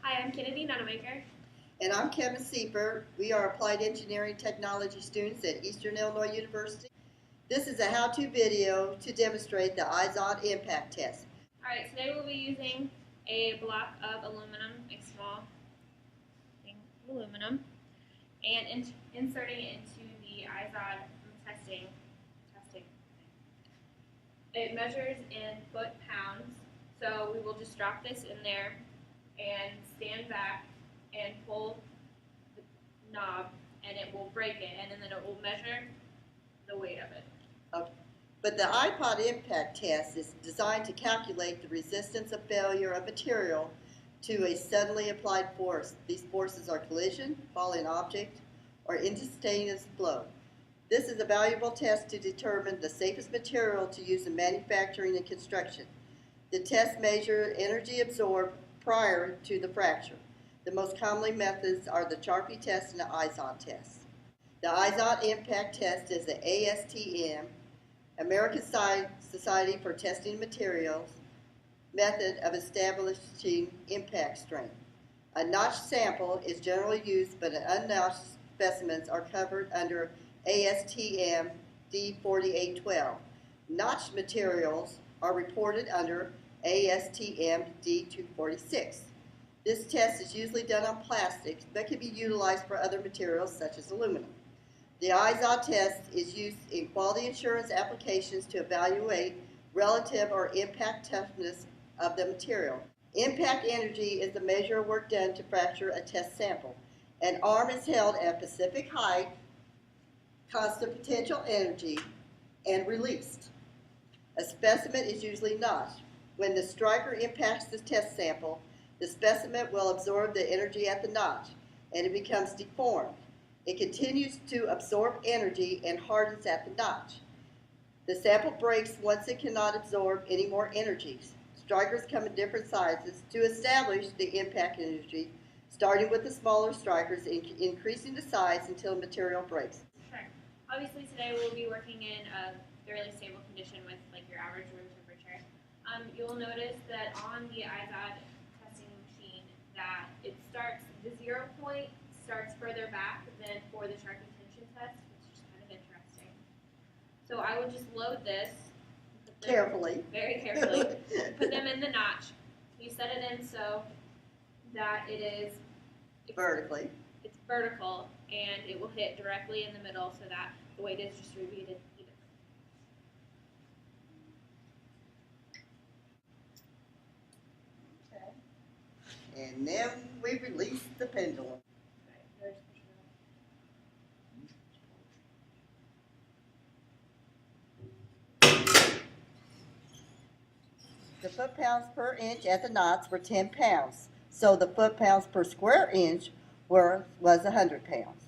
Hi, I'm Kennedy Nunemaker. And I'm Kevin Sieper. We are applied engineering technology students at Eastern Illinois University. This is a how-to video to demonstrate the Izod impact test. Alright, today we'll be using a block of aluminum, a small thing of aluminum, and inserting it into the Izod testing. It measures in foot-pounds, so we will just drop this in there and stand back and pull the knob, and it will break it, and then it will measure the weight of it. Okay. But the iPod impact test is designed to calculate the resistance of failure of material to a suddenly applied force. These forces are collision, falling object, or instantaneous blow. This is a valuable test to determine the safest material to use in manufacturing and construction. The test measures energy absorbed prior to the fracture. The most commonly methods are the Charpy test and the Izod test. The Izod impact test is the ASTM, American Society for Testing Materials, method of establishing impact strength. A notched sample is generally used, but unnotched specimens are covered under ASTM D4812. Notched materials are reported under ASTM D246. This test is usually done on plastics, but can be utilized for other materials such as aluminum. The Izod test is used in quality assurance applications to evaluate relative or impact toughness of the material. Impact energy is the measure of work done to fracture a test sample. An arm is held at a specific height, constant potential energy, and released. A specimen is usually notched. When the striker impacts the test sample, the specimen will absorb the energy at the notch, and it becomes deformed. It continues to absorb energy and hardens at the notch. The sample breaks once it cannot absorb any more energy. Strikers come in different sizes to establish the impact energy, starting with the smaller strikers and increasing the size until material breaks. Sure. Obviously today we'll be working in a fairly stable condition with like your average room temperature. You'll notice that on the Izod testing machine that it starts, the 0 point starts further back than for the sharpie tension test, which is kind of interesting. So I would just load this Carefully. Very carefully. Put them in the notch. You set it in so that it's vertically. It's vertical, and it will hit directly in the middle so that the weight is distributed evenly. Okay. And then we release the pendulum. The foot-pounds per inch at the knots were 10 pounds, so the foot-pounds per square inch was 100 pounds.